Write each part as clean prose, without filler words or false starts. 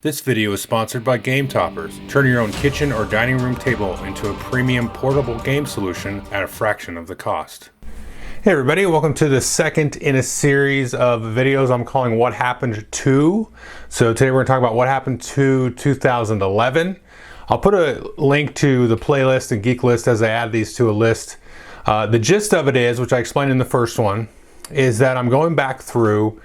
This video is sponsored by Game Toppers. Turn your own kitchen or dining room table into a premium portable game solution at a fraction of the cost. Hey everybody, welcome to the second in a series of videos I'm calling What Happened To. So today we're going to talk about what happened to 2011. I'll put a link to the playlist and geek list as I add these to a list. The gist of it is, which I explained in the first one, is that I'm going back through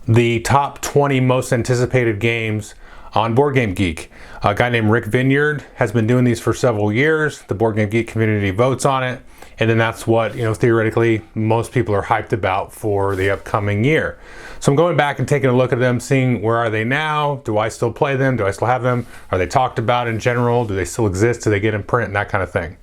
the top 20 most anticipated games on Board Game Geek. A guy named Rick Vineyard has been doing these for several years. The Board Game Geek community votes on it, and then that's what, theoretically most people are hyped about for the upcoming year. So I'm going back and taking a look at them, seeing where are they now? Do I still play them? Do I still have them? Are they talked about in general? Do they still exist? Do they get in print? And that kind of thing.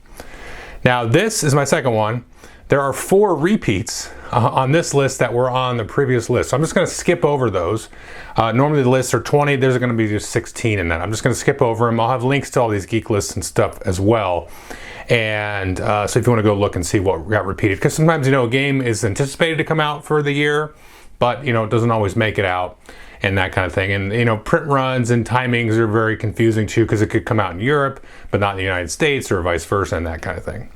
Now this is my second one. There are 4 repeats on this list that were on the previous list. So I'm just going to skip over those. Normally the lists are 20. There's going to be just 16 in that. I'm just going to skip over them. I'll have links to all these geek lists and stuff as well. And so if you want to go look and see what got repeated. Because sometimes, a game is anticipated to come out for the year, but, it doesn't always make it out and that kind of thing. And, print runs and timings are very confusing too, because it could come out in Europe, but not in the United States, or vice versa, and that kind of thing.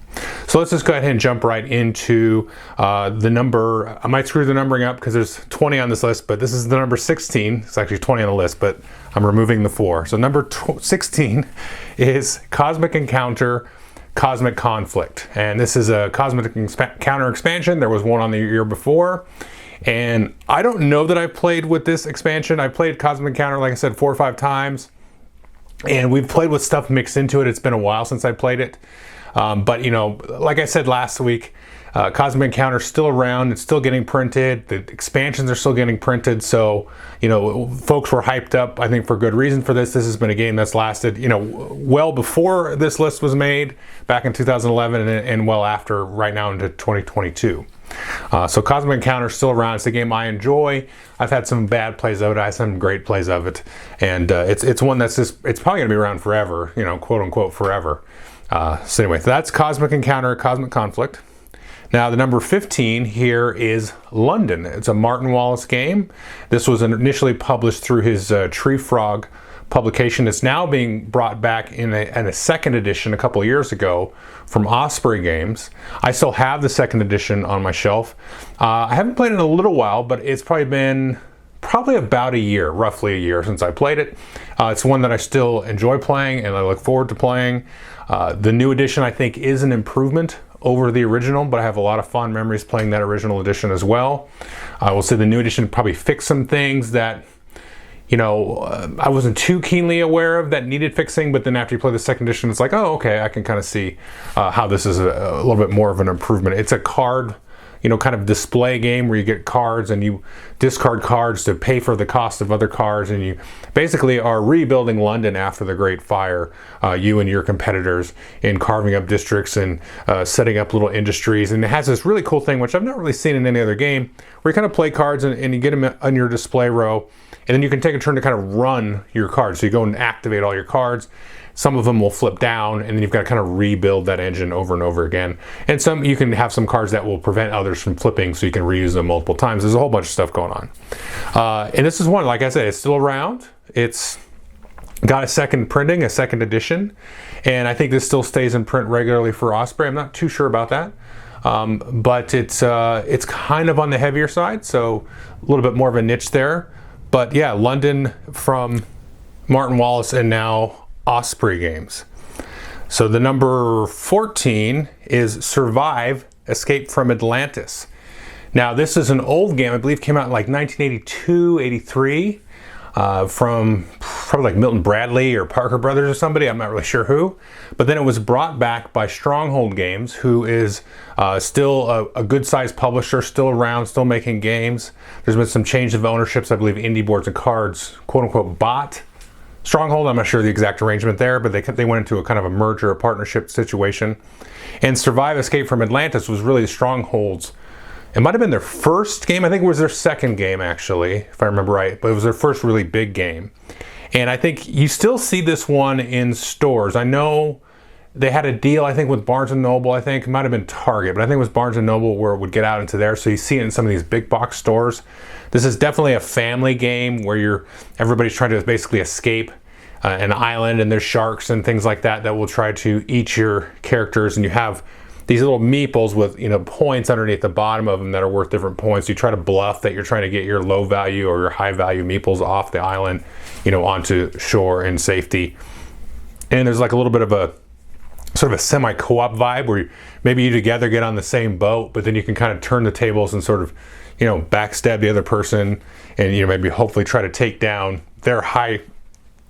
So let's just go ahead and jump right into the number. I might screw the numbering up because there's 20 on this list, but this is the number 16. It's actually 20 on the list, but I'm removing the 4. So number 16 is Cosmic Encounter, Cosmic Conflict. And this is a Cosmic Encounter expansion. There was one on the year before. And I don't know that I've played with this expansion. I played Cosmic Encounter, like I said, 4 or 5 times. And we've played with stuff mixed into it. It's been a while since I played it. But like I said last week, Cosmic Encounter is still around. It's still getting printed. The expansions are still getting printed. So, folks were hyped up, I think, for good reason for this. This has been a game that's lasted, well before this list was made back in 2011 and well after, right now into 2022. So Cosmic Encounter is still around. It's a game I enjoy. I've had some bad plays of it. I had some great plays of it. And it's one that's just, it's probably going to be around forever, quote unquote forever. So anyway, that's Cosmic Encounter, Cosmic Conflict. Now the number 15 here is London. It's a Martin Wallace game. This was initially published through his Tree Frog publication. It's now being brought back in a second edition a couple of years ago from Osprey Games. I still have the second edition on my shelf. I haven't played it in a little while, but it's probably been about a year, roughly a year since I played it. It's one that I still enjoy playing and I look forward to playing. The new edition, I think, is an improvement over the original, but I have a lot of fond memories playing that original edition as well. I will say the new edition probably fixed some things that I wasn't too keenly aware of that needed fixing, but then after you play the second edition, it's like, oh, okay, I can kind of see how this is a little bit more of an improvement. It's a card, kind of display game where you get cards and you discard cards to pay for the cost of other cards, and you basically are rebuilding London after the Great Fire, you and your competitors, in carving up districts and setting up little industries. And it has this really cool thing, which I've not really seen in any other game, where you kind of play cards and you get them on your display row, and then you can take a turn to kind of run your cards. So you go and activate all your cards. Some of them will flip down, and then you've got to kind of rebuild that engine over and over again. And some, you can have some cards that will prevent others from flipping, so you can reuse them multiple times. There's a whole bunch of stuff going on. And this is one, like I said, it's still around. It's got a second printing, a second edition. And I think this still stays in print regularly for Osprey. I'm not too sure about that. But it's kind of on the heavier side, so a little bit more of a niche there. But yeah, London from Martin Wallace and now Osprey Games. So the number 14 is Survive, Escape from Atlantis. Now this is an old game, I believe came out in like 1982, 83, from probably like Milton Bradley or Parker Brothers or somebody, I'm not really sure who. But then it was brought back by Stronghold Games, who is still a good sized publisher, still around, still making games. There's been some change of ownerships. I believe Indie Boards and Cards, quote unquote, bought Stronghold. I'm not sure the exact arrangement there, but they went into a kind of a merger, a partnership situation. And Survive, Escape from Atlantis was really Stronghold's, it might have been their first game. I think it was their second game, actually, if I remember right, but it was their first really big game. And I think you still see this one in stores. I know they had a deal, I think, with Barnes & Noble. I think it might have been Target, but I think it was Barnes & Noble where it would get out into there. So you see it in some of these big box stores. This is definitely a family game where everybody's trying to basically escape an island, and there's sharks and things like that will try to eat your characters, and you have these little meeples with points underneath the bottom of them that are worth different points. You try to bluff that you're trying to get your low value or your high value meeples off the island, onto shore in safety. And there's like a little bit of a sort of a semi co-op vibe where maybe you together get on the same boat, but then you can kind of turn the tables and sort of backstab the other person, and maybe hopefully try to take down their high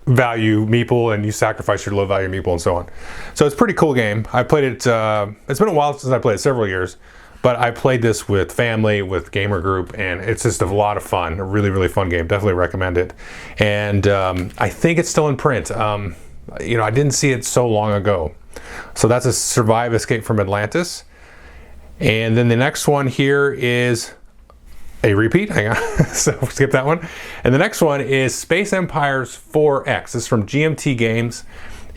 value meeple, and you sacrifice your low value meeple, and so on. So it's a pretty cool game. I played it, it's been a while since I played it, several years, but I played this with family, with gamer group, and it's just a lot of fun. A really, really fun game. Definitely recommend it. And I think it's still in print. I didn't see it so long ago. So that's a Survive Escape from Atlantis. And then the next one here is a repeat. Hang on. So skip that one. And the next one is Space Empires 4X. This is from GMT Games.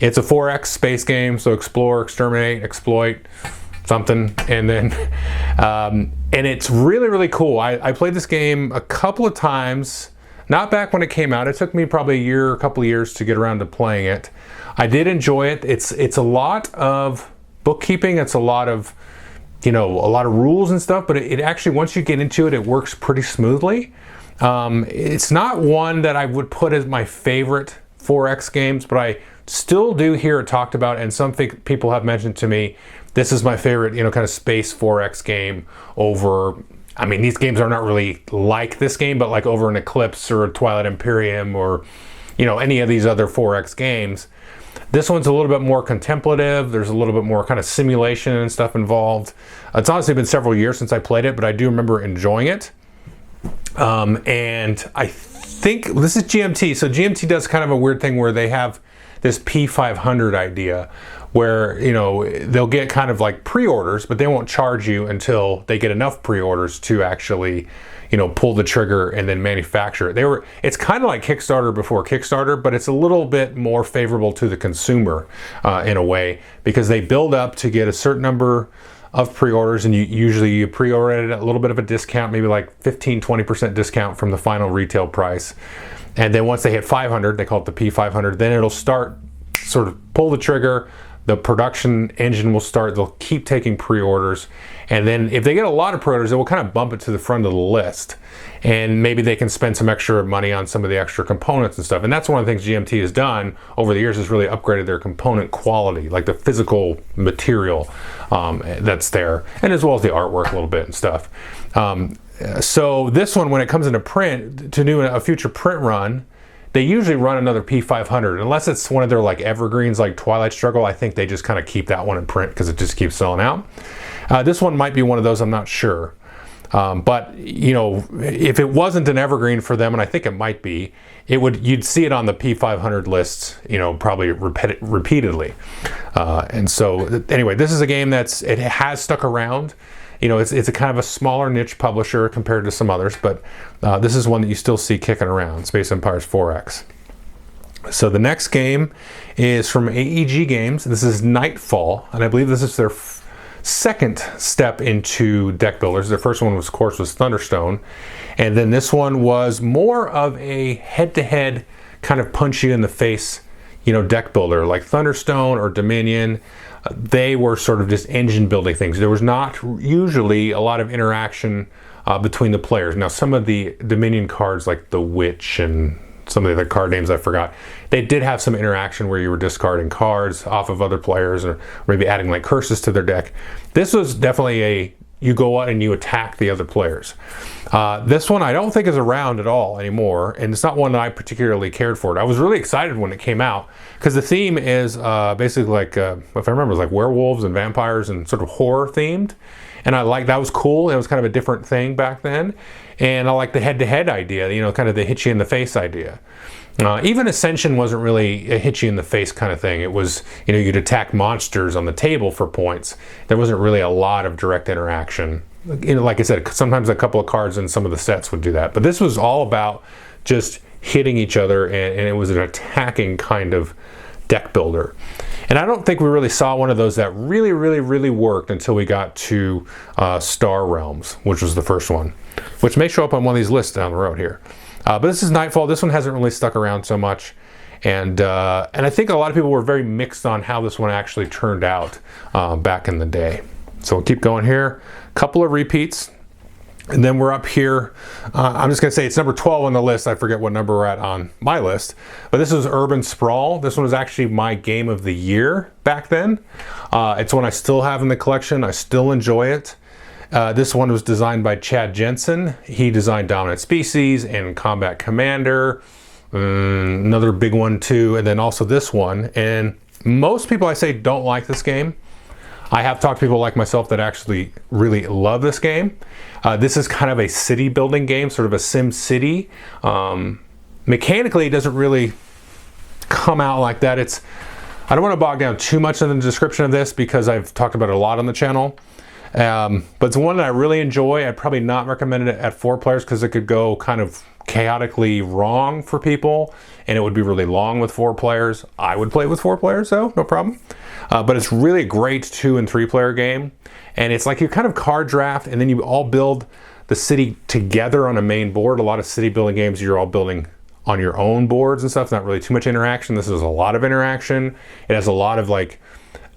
It's a 4X space game. So explore, exterminate, exploit, something. And then, and it's really, really cool. I played this game a couple of times, not back when it came out. It took me probably a couple of years to get around to playing it. I did enjoy it. It's a lot of bookkeeping. It's a lot of rules and stuff, but it actually, once you get into it, it works pretty smoothly. It's not one that I would put as my favorite 4X games, but I still do hear it talked about, and some people have mentioned to me, this is my favorite, kind of space 4X game over, these games are not really like this game, but like over an Eclipse or a Twilight Imperium or, any of these other 4X games. This one's a little bit more contemplative. There's a little bit more kind of simulation and stuff involved. It's honestly been several years since I played it, but I do remember enjoying it. And I think this is GMT. So GMT does kind of a weird thing where they have this P500 idea where, they'll get kind of like pre-orders, but they won't charge you until they get enough pre-orders to actually pull the trigger and then manufacture it. It's kind of like Kickstarter before Kickstarter, but it's a little bit more favorable to the consumer in a way, because they build up to get a certain number of pre-orders, and you pre-order it at a little bit of a discount, maybe like 15-20% discount from the final retail price. And then once they hit 500, they call it the P500, then it'll start sort of pull the trigger. The production engine will start. They'll keep taking pre-orders, and then if they get a lot of pre-orders, it will kind of bump it to the front of the list, and maybe they can spend some extra money on some of the extra components and stuff. And that's one of the things GMT has done over the years, is really upgraded their component quality, like the physical material that's there, and as well as the artwork a little bit and stuff. So this one, when it comes into print, to do a future print run, they usually run another P500, unless it's one of their like evergreens like Twilight Struggle. I think they just kind of keep that one in print because it just keeps selling out. This one might be one of those, I'm not sure. But if it wasn't an evergreen for them, and I think it might be, you'd see it on the P500 lists, probably repeatedly. And so anyway, this is a game it has stuck around. It's a kind of a smaller niche publisher compared to some others, but this is one that you still see kicking around, Space Empires 4X. So the next game is from AEG Games. This is Nightfall, and I believe this is their second step into deck builders. Their first one, of course, was Thunderstone, and then this one was more of a head-to-head kind of punch you in the face, deck builder, like Thunderstone or Dominion. They were sort of just engine building things. There was not usually a lot of interaction between the players. Now, some of the Dominion cards, like the Witch and some of the other card names I forgot, they did have some interaction where you were discarding cards off of other players, or maybe adding like curses to their deck. This was definitely you go out and you attack the other players. This one I don't think is around at all anymore, and it's not one that I particularly cared for. I was really excited when it came out, because the theme is basically like, if I remember, it was like werewolves and vampires and sort of horror themed. And that was cool. It was kind of a different thing back then. And I like the head-to-head idea, kind of the hit you in the face idea. Even Ascension wasn't really a hit you in the face kind of thing. It was, you'd attack monsters on the table for points. There wasn't really a lot of direct interaction. Like I said, sometimes a couple of cards in some of the sets would do that. But this was all about just hitting each other, and it was an attacking kind of deck builder. And I don't think we really saw one of those that really worked until we got to Star Realms, which was the first one, which may show up on one of these lists down the road here. But this is Nightfall. This one hasn't really stuck around so much. And I think a lot of people were very mixed on how this one actually turned out back in the day. So we'll keep going here. Couple of repeats. And then we're up here. I'm just going to say it's number 12 on the list. I forget what number we're at on my list. But this is Urban Sprawl. This one was actually my game of the year back then. It's one I still have in the collection. I still enjoy it. This one was designed by Chad Jensen. He designed Dominant Species and Combat Commander. Another big one too. And then also this one. And most people I say don't like this game. I have talked to people like myself that actually really love this game. This is kind of a city building game, sort of a Sim City. Mechanically, it doesn't really come out like that. I don't want to bog down too much in the description of this because I've talked about it a lot on the channel. But it's one that I really enjoy. I'd probably not recommend it at 4 players because it could go kind of chaotically wrong for people, and it would be really long with 4 players. I would play it with 4 players, though, no problem. But it's really a great 2 and 3 player game, and it's like you kind of card draft, and then you all build the city together on a main board. A lot of city building games, you're all building on your own boards and stuff. Not really too much interaction. This is a lot of interaction. It has a lot of like.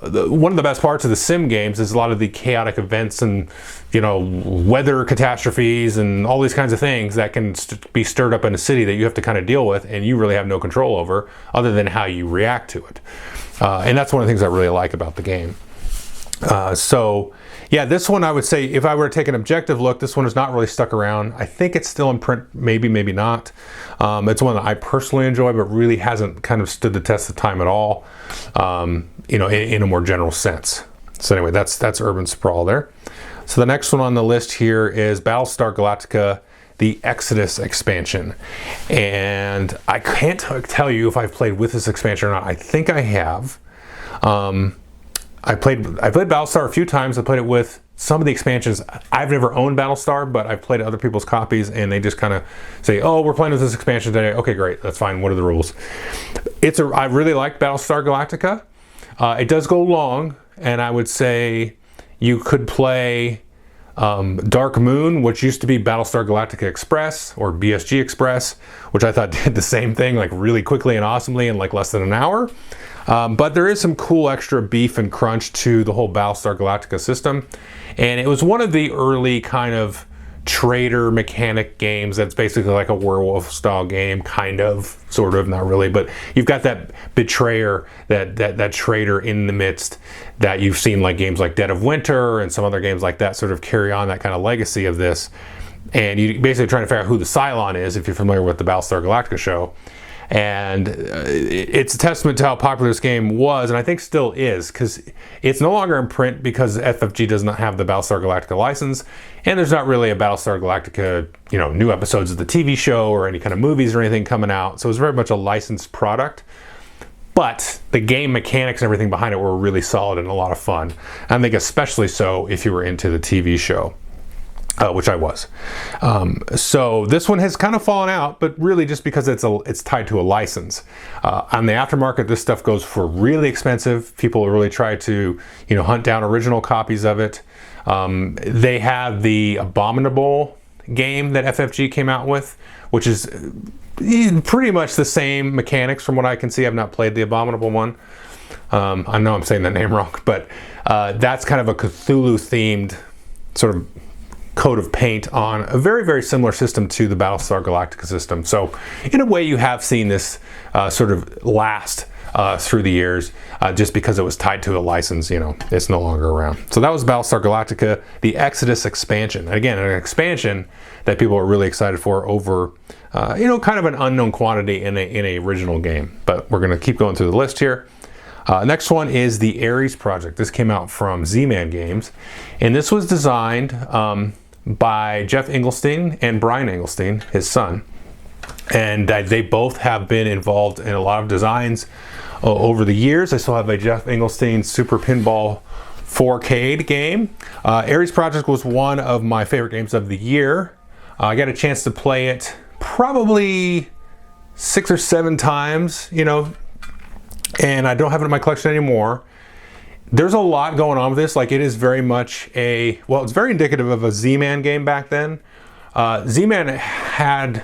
One of the best parts of the sim games is a lot of the chaotic events and, you know, weather catastrophes and all these kinds of things that can be stirred up in a city that you have to kind of deal with, and you really have no control over other than how you react to it. And that's one of the things I really like about the game. So yeah, this one I would say if I were to take an objective look, this one is not really stuck around. I think it's still in print, maybe not. It's one that I personally enjoy, but really hasn't kind of stood the test of time at all. You know, in a more general sense. So anyway, that's Urban Sprawl there. So the next one on the list here is Battlestar Galactica, the Exodus expansion. And I can't tell you if I've played with this expansion or not. I think I have. I played Battlestar a few times. I played it with some of the expansions. I've never owned Battlestar, but I've played other people's copies, and they just kind of say, "Oh, we're playing with this expansion today." Okay, great, that's fine. What are the rules? I really like Battlestar Galactica. It does go long, and I would say you could play Dark Moon, which used to be Battlestar Galactica Express or BSG Express, which I thought did the same thing like really quickly and awesomely in like less than an hour. But there is some cool extra beef and crunch to the whole Battlestar Galactica system. And it was one of the early kind of trader mechanic games that's basically like a werewolf style game, kind of, sort of, not really, but you've got that betrayer, that traitor in the midst that you've seen like games like Dead of Winter and some other games like that sort of carry on that kind of legacy of this. And you basically trying to figure out who the Cylon is if you're familiar with the Battlestar Galactica show. And it's a testament to how popular this game was, and I think still is, because it's no longer in print because FFG does not have the Battlestar Galactica license, and there's not really a Battlestar Galactica, you know, new episodes of the TV show or any kind of movies or anything coming out. So it's very much a licensed product. But the game mechanics and everything behind it were really solid and a lot of fun. I think especially so if you were into the TV show. Which I was. So this one has kind of fallen out, but really just because it's tied to a license. On the aftermarket, this stuff goes for really expensive. People really try to, you know, hunt down original copies of it. They have the Abominable game that FFG came out with, which is pretty much the same mechanics from what I can see. I've not played the Abominable one. I know I'm saying that name wrong, but that's kind of a Cthulhu-themed sort of coat of paint on a very, very similar system to the Battlestar Galactica system. So in a way you have seen this sort of last through the years just because it was tied to a license. You know, it's no longer around. So that was Battlestar Galactica, the Exodus expansion. Again, an expansion that people are really excited for over, you know, kind of an unknown quantity in a original game. But we're going to keep going through the list here. Next one is the Ares project. This came out from Z-Man Games, and this was designed by Jeff Engelstein and Brian Engelstein, his son. And they both have been involved in a lot of designs over the years. I still have a Jeff Engelstein Super Pinball 4K game. Ares Project was one of my favorite games of the year. I got a chance to play it probably 6 or 7 times, you know, and I don't have it in my collection anymore. There's a lot going on with this. Like, it is very much it's very indicative of a Z-Man game back then. Z-Man had,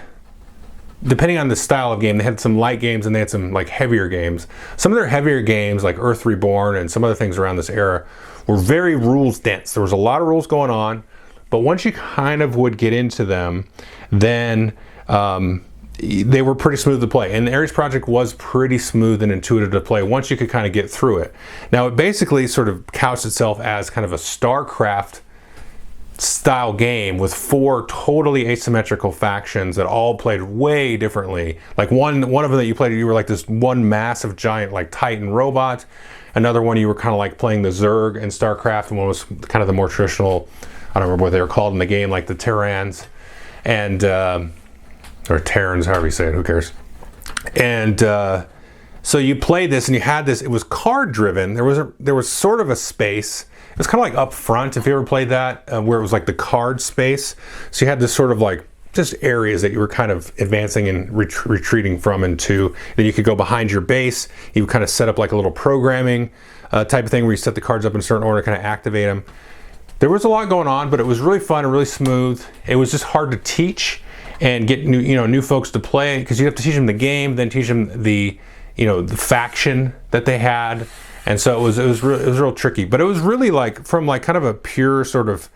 depending on the style of game, they had some light games and they had some like heavier games. Some of their heavier games, like Earth Reborn and some other things around this era, were very rules dense. There was a lot of rules going on, but once you kind of would get into them, then they were pretty smooth to play. And the Ares Project was pretty smooth and intuitive to play once you could kind of get through it. Now, it basically sort of couched itself as kind of a StarCraft style game with 4 totally asymmetrical factions that all played way differently. Like one of them that you played, you were like this one massive giant like Titan robot. Another one you were kind of like playing the Zerg in StarCraft, and one was kind of the more traditional, I don't remember what they were called in the game, like the Terrans and or Terrans, however you say it, who cares. And so you played this and you had this, it was card driven. There was sort of a space. It was kind of like up front, if you ever played that, where it was like the card space. So you had this sort of like just areas that you were kind of advancing and retreating from into. Then you could go behind your base. You would kind of set up like a little programming type of thing where you set the cards up in a certain order, kind of activate them. There was a lot going on, but it was really fun and really smooth. It was just hard to teach and get new folks to play, because you have to teach them the game, then teach them the faction that they had. And so it was real tricky, but it was really like from like kind of a pure sort of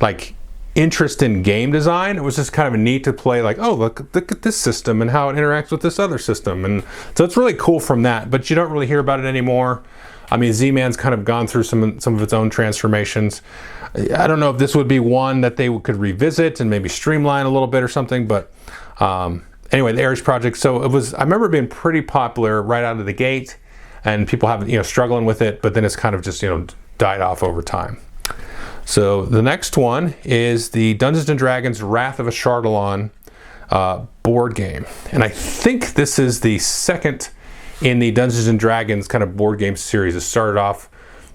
like interest in game design. It was just kind of neat to play, like, oh, look at this system and how it interacts with this other system. And so it's really cool from that, but you don't really hear about it anymore. I mean, Z-Man's kind of gone through some of its own transformations. I don't know if this would be one that they could revisit and maybe streamline a little bit or something, but anyway, the Ares Project. So I remember it being pretty popular right out of the gate, and people have struggling with it, but then it's kind of just died off over time. So the next one is the Dungeons and Dragons Wrath of Ashardalon board game, and I think this is the second in the Dungeons and Dragons kind of board game series. It started off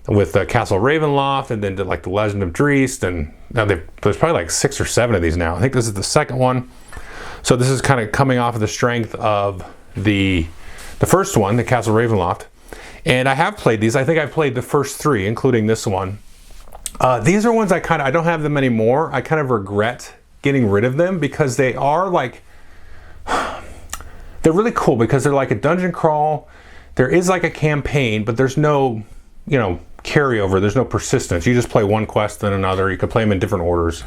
with Castle Ravenloft, and then did like the Legend of Drizzt, and now there's probably like 6 or 7 of these now. I think this is the second one. So this is kind of coming off of the strength of the first one, the Castle Ravenloft. And I have played these. I think I've played the first 3, including this one. These are ones I don't have them anymore. I kind of regret getting rid of them, because they are like, they're really cool because they're like a dungeon crawl. There is like a campaign, but there's no, carryover. There's no persistence. You just play one quest then another. You can play them in different orders.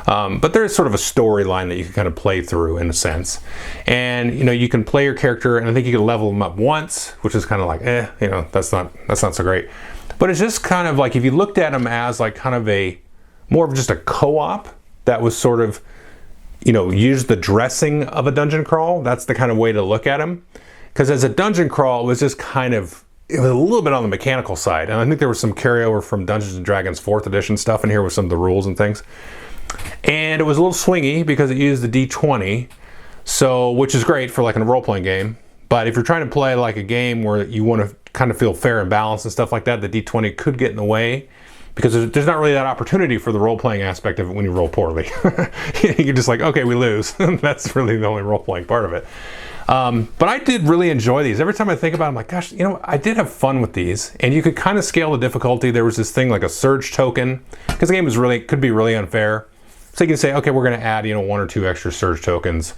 But there's sort of a storyline that you can kind of play through in a sense. And, you can play your character, and I think you can level them up once, which is kind of like, that's not so great. But it's just kind of like, if you looked at them as like kind of more of just a co-op that was sort of, use the dressing of a dungeon crawl, that's the kind of way to look at them. Because as a dungeon crawl, it was just it was a little bit on the mechanical side. And I think there was some carryover from Dungeons & Dragons 4th edition stuff in here with some of the rules and things. And it was a little swingy because it used the D20, which is great for like a role-playing game. But if you're trying to play like a game where you want to kind of feel fair and balanced and stuff like that, the D20 could get in the way, because there's not really that opportunity for the role-playing aspect of it when you roll poorly. You're just like, okay, we lose. That's really the only role-playing part of it. But I did really enjoy these. Every time I think about it, I'm like, gosh, I did have fun with these. And you could kind of scale the difficulty. There was this thing like a surge token, because the game could be really unfair. So you can say, okay, we're going to add 1 or 2 extra surge tokens,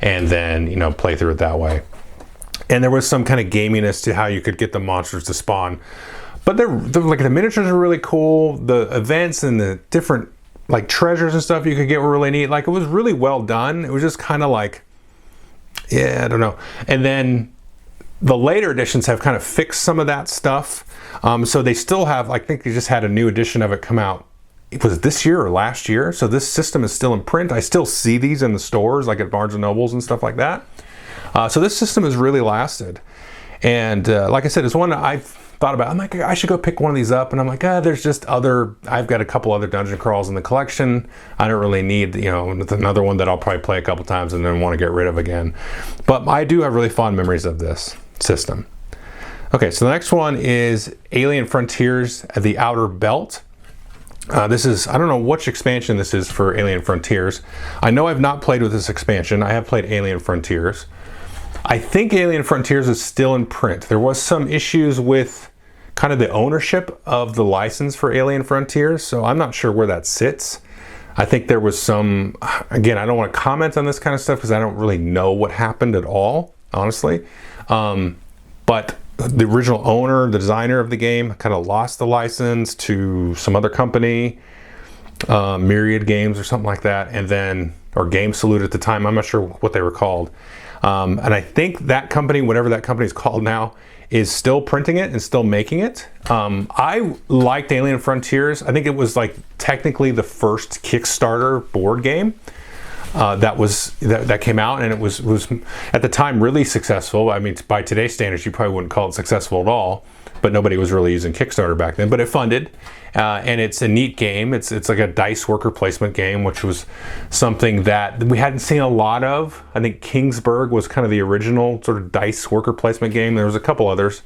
and then play through it that way. And there was some kind of gaminess to how you could get the monsters to spawn. But they're like, the miniatures are really cool. The events and the different like treasures and stuff you could get were really neat. Like, it was really well done. It was just kind of like, I don't know. And then the later editions have kind of fixed some of that stuff. So they still have, I think they just had a new edition of it come out. It was this year or last year. So this system is still in print. I still see these in the stores, like at Barnes & Nobles and stuff like that. So this system has really lasted. And like I said, it's one that I've thought about. I'm like, I should go pick one of these up. And I'm like, there's just I've got a couple other dungeon crawls in the collection. I don't really need, another one that I'll probably play a couple times and then want to get rid of again. But I do have really fond memories of this system. Okay, so the next one is Alien Frontiers, The Outer Belt. This is, I don't know which expansion this is for Alien Frontiers. I know I've not played with this expansion. I have played Alien Frontiers. I think Alien Frontiers is still in print. There was some issues with kind of the ownership of the license for Alien Frontiers, so I'm not sure where that sits. I think there was some, again, I don't want to comment on this kind of stuff because I don't really know what happened at all, honestly. But the original owner, the designer of the game, kind of lost the license to some other company, Myriad Games or something like that, and then, or Game Salute at the time, I'm not sure what they were called. And I think that company, whatever that company is called now, is still printing it and still making it. I liked Alien Frontiers. I think it was like technically the first Kickstarter board game that came out, and it was at the time really successful. I mean, by today's standards, you probably wouldn't call it successful at all, but nobody was really using Kickstarter back then. But it funded, and it's a neat game. It's like a dice worker placement game, which was something that we hadn't seen a lot of. I think Kingsburg was kind of the original sort of dice worker placement game. There was a couple others,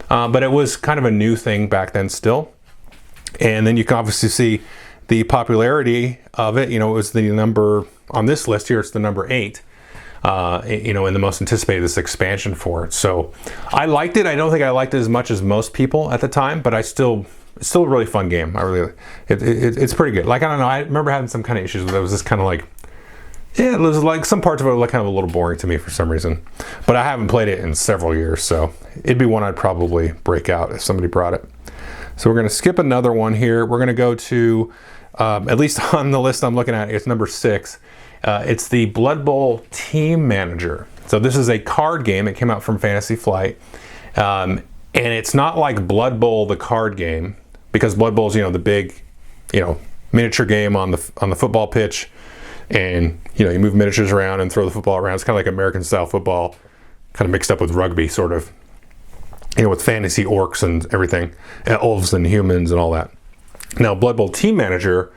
but it was kind of a new thing back then still. And then you can obviously see the popularity of it. You know, it was the number on this list here. It's the number 8. You know, in the most anticipated, this expansion for it. So I liked it. I don't think I liked it as much as most people at the time, but it's still a really fun game. It's pretty good. Like, I don't know, I remember having some kind of issues with it. It was just kind of like, yeah, it was like some parts of it were like kind of a little boring to me for some reason. But I haven't played it in several years, so it'd be one I'd probably break out if somebody brought it. So we're going to skip another one here. We're going to go to, at least on the list I'm looking at, it's number 6. It's the Blood Bowl Team Manager. So this is a card game. It came out from Fantasy Flight. And it's not like Blood Bowl, the card game, because Blood Bowl is, you know, the big, you know, miniature game on the football pitch. And, you know, you move miniatures around and throw the football around. It's kind of like American style football, kind of mixed up with rugby, sort of, you know, with fantasy orcs and everything, and elves and humans and all that. Now, Blood Bowl Team Manager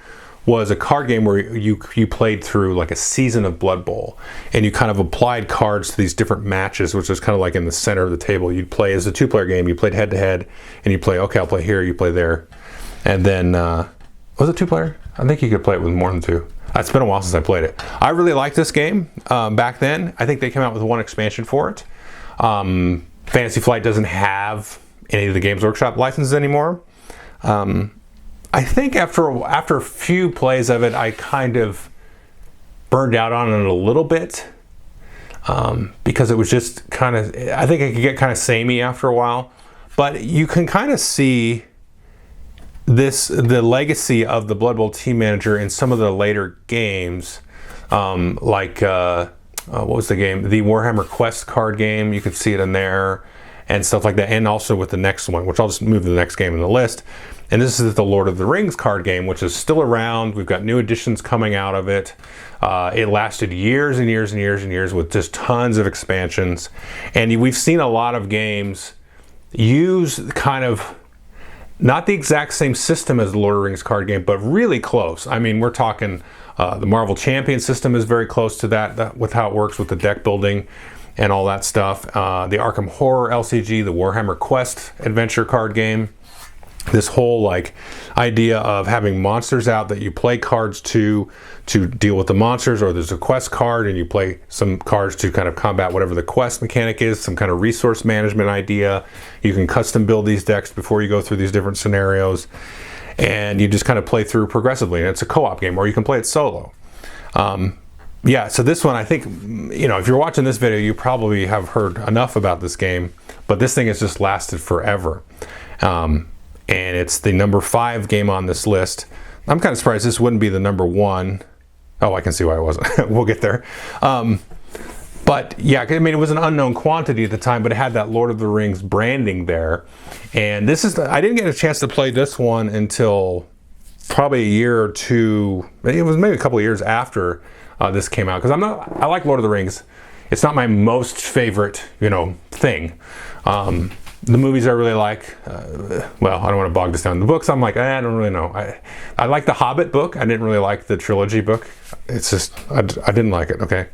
was a card game where you played through like a season of Blood Bowl, and you kind of applied cards to these different matches, which is kind of like in the center of the table. You'd play as a 2-player game. You played head to head, and you play, okay, I'll play here, you play there. And then, was it 2-player? I think you could play it with more than 2. It's been a while since I played it. I really liked this game back then. I think they came out with one expansion for it. Fantasy Flight doesn't have any of the Games Workshop licenses anymore. I think after a few plays of it, I kind of burned out on it a little bit because it was just kind of, I think it could get kind of samey after a while. But you can kind of see the legacy of the Blood Bowl Team Manager in some of the later games, like what was the game? The Warhammer Quest card game. You could see it in there and stuff like that, and also with the next one, which I'll just move to the next game in the list. And this is the Lord of the Rings card game, which is still around. We've got new editions coming out of it. It lasted years and years and years and years with just tons of expansions. And we've seen a lot of games use kind of not the exact same system as the Lord of the Rings card game, but really close. I mean, we're talking the Marvel Champion system is very close to that with how it works with the deck building and all that stuff. The Arkham Horror LCG, the Warhammer Quest adventure card game. This whole like idea of having monsters out that you play cards to deal with the monsters, or there's a quest card and you play some cards to kind of combat whatever the quest mechanic is, some kind of resource management idea. You can custom build these decks before you go through these different scenarios, and you just kind of play through progressively. And it's a co-op game, or you can play it solo. Yeah, so this one, I think, you know, if you're watching this video, you probably have heard enough about this game, but this thing has just lasted forever. And it's the number 5 game on this list. I'm kind of surprised this wouldn't be the number 1. Oh, I can see why it wasn't. We'll get there. But yeah, I mean, it was an unknown quantity at the time, but it had that Lord of the Rings branding there. And this is, I didn't get a chance to play this one until probably a year or two. It was maybe a couple of years after this came out, because I like Lord of the Rings. It's not my most favorite, you know, thing. The movies I really like, well, I don't want to bog this down. The books, I'm like, I don't really know. I like the Hobbit book. I didn't really like the trilogy book. It's just, I didn't like it, okay?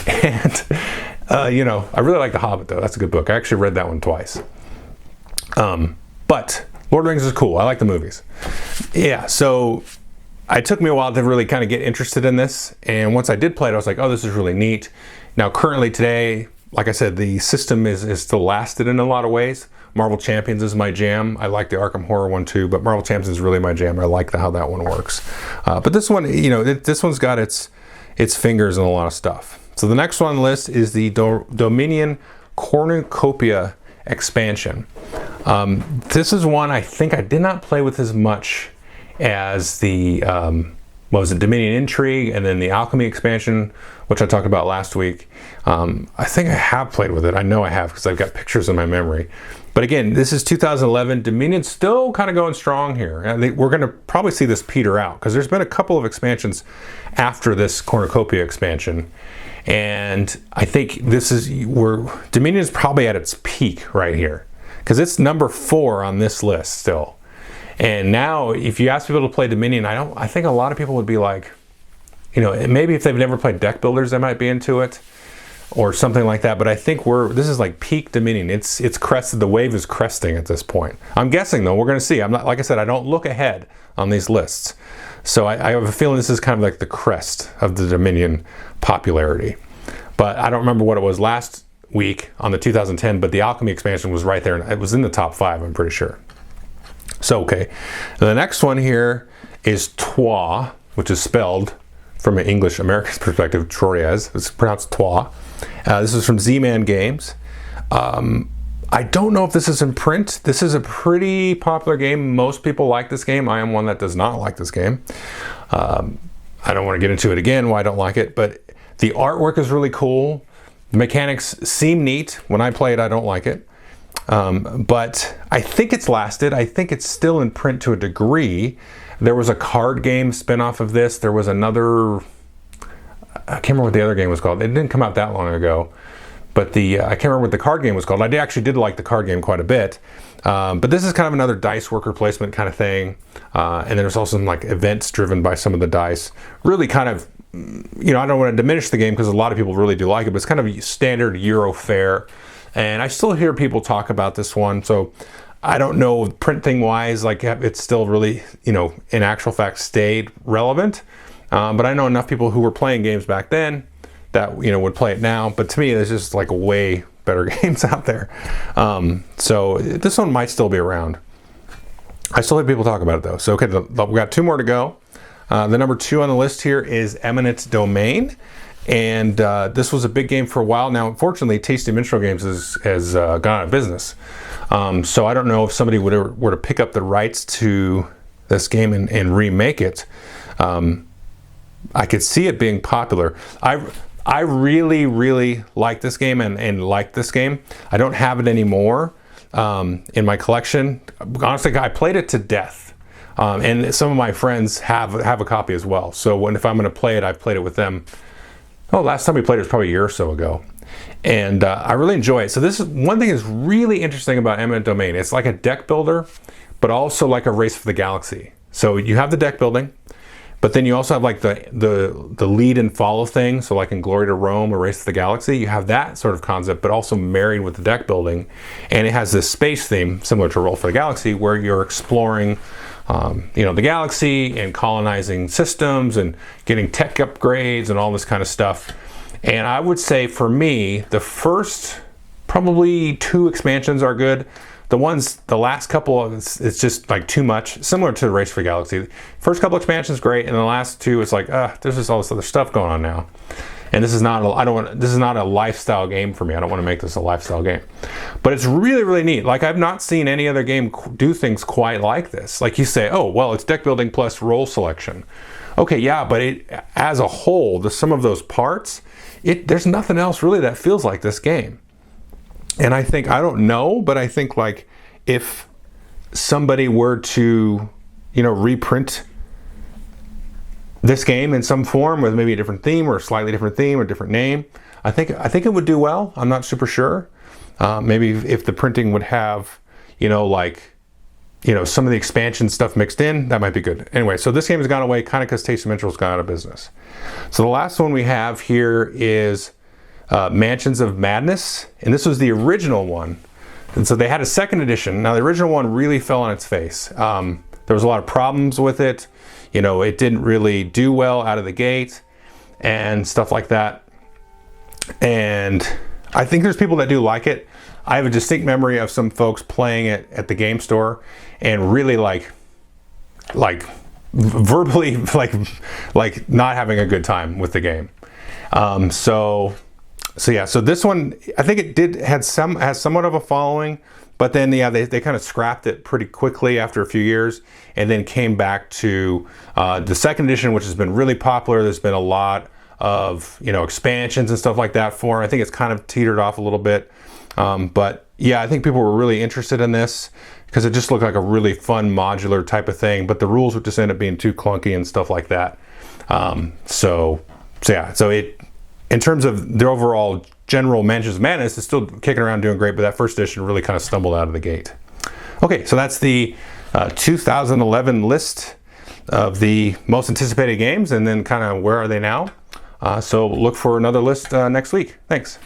And, you know, I really like the Hobbit, though. That's a good book. I actually read that one twice. But Lord of the Rings is cool. I like the movies. Yeah, so it took me a while to really kind of get interested in this. And once I did play it, I was like, oh, this is really neat. Now, currently today, like I said, the system is still lasted in a lot of ways. Marvel Champions is my jam. I like the Arkham Horror one too, but Marvel Champions is really my jam. I like how that one works. But this one, you know, this one's got its fingers in a lot of stuff. So the next one on the list is the Dominion Cornucopia expansion. This is one I think I did not play with as much as the what was it, Dominion Intrigue, and then the Alchemy expansion, which I talked about last week. I think I have played with it. I know I have because I've got pictures in my memory. But again, this is 2011. Dominion's still kind of going strong here. And we're going to probably see this peter out because there's been a couple of expansions after this Cornucopia expansion. And I think this is where Dominion is probably at its peak right here because it's number 4 on this list still. And now, if you ask people to play Dominion, I think a lot of people would be like, you know, maybe if they've never played deck builders, they might be into it or something like that. But I think this is like peak Dominion. It's crested. The wave is cresting at this point. I'm guessing though, we're going to see. I'm not, like I said, I don't look ahead on these lists. So I have a feeling this is kind of like the crest of the Dominion popularity. But I don't remember what it was last week on the 2010, but the Alchemy expansion was right there. And it was in the top 5, I'm pretty sure. So, okay. The next one here is Troyes, which is spelled from an English American perspective, Troyes. It's pronounced Troyes. This is from Z-Man Games. I don't know if this is in print. This is a pretty popular game. Most people like this game. I am one that does not like this game. I don't want to get into it again, why I don't like it, but the artwork is really cool. The mechanics seem neat. When I play it, I don't like it. But I think it's lasted. I think it's still in print to a degree. There was a card game spinoff of this. There was another, I can't remember what the other game was called. It didn't come out that long ago. But I can't remember what the card game was called. I actually did like the card game quite a bit. But this is kind of another dice worker placement kind of thing. And there's also some like events driven by some of the dice. Really kind of, you know, I don't want to diminish the game because a lot of people really do like it, but it's kind of standard Euro fare. And I still hear people talk about this one. So I don't know, printing wise, like it's still really, you know, in actual fact stayed relevant. But I know enough people who were playing games back then that, you know, would play it now. But to me, there's just like way better games out there. So this one might still be around. I still hear people talk about it though. So okay, we got 2 more to go. The number 2 on the list here is Eminent Domain. And this was a big game for a while. Now, unfortunately, Tasty Minstrel Games has gone out of business. So I don't know if somebody were to pick up the rights to this game and remake it. I could see it being popular. I really, really like this game and like this game. I don't have it anymore in my collection. Honestly, I played it to death. And some of my friends have a copy as well. So if I'm going to play it, I've played it with them. Oh, last time we played it was probably a year or so ago. And I really enjoy it. So this is one thing that's really interesting about Eminent Domain. It's like a deck builder, but also like a race for the galaxy. So you have the deck building, but then you also have like the lead and follow thing. So like in Glory to Rome or Race to the Galaxy, you have that sort of concept, but also married with the deck building. And it has this space theme similar to Roll for the Galaxy where you're exploring you know, the galaxy and colonizing systems and getting tech upgrades and all this kind of stuff. And I would say for me, the first probably 2 expansions are good. The last couple, it's just like too much, similar to Race for the Galaxy. First couple expansions, great, and the last 2, it's like, there's just all this other stuff going on now. And this is not a lifestyle game for me. I don't want to make this a lifestyle game. But it's really, really neat. Like, I've not seen any other game do things quite like this. Like you say, oh, well, it's deck building plus role selection. Okay, yeah, but as a whole, the sum of those parts, there's nothing else really that feels like this game. And I think, I don't know, but I think like if somebody were to, you know, reprint this game in some form with maybe a different theme or a slightly different theme or different name, I think it would do well. I'm not super sure. Maybe if the printing would have, you know, like, you know, some of the expansion stuff mixed in, that might be good. Anyway, so this game has gone away kind of because Tasty Minstrel's gone out of business. So the last one we have here is Mansions of Madness, and this was the original one. And so they had a second edition. Now the original one really fell on its face. There was a lot of problems with it. you know, it didn't really do well out of the gate and stuff like that. And I think there's people that do like it. I have a distinct memory of some folks playing it at the game store and really like verbally like not having a good time with the game. So this one, I think it has somewhat of a following, but then yeah, they kind of scrapped it pretty quickly after a few years, and then came back to the second edition, which has been really popular. There's been a lot of, you know, expansions and stuff like that for it. I think it's kind of teetered off a little bit, but yeah, I think people were really interested in this because it just looked like a really fun modular type of thing, but the rules would just end up being too clunky and stuff like that. So it, in terms of the overall general Mansions of Madness, is still kicking around doing great, but that first edition really kind of stumbled out of the gate. Okay, so that's the 2011 list of the most anticipated games, and then kind of where are they now. So look for another list next week. Thanks.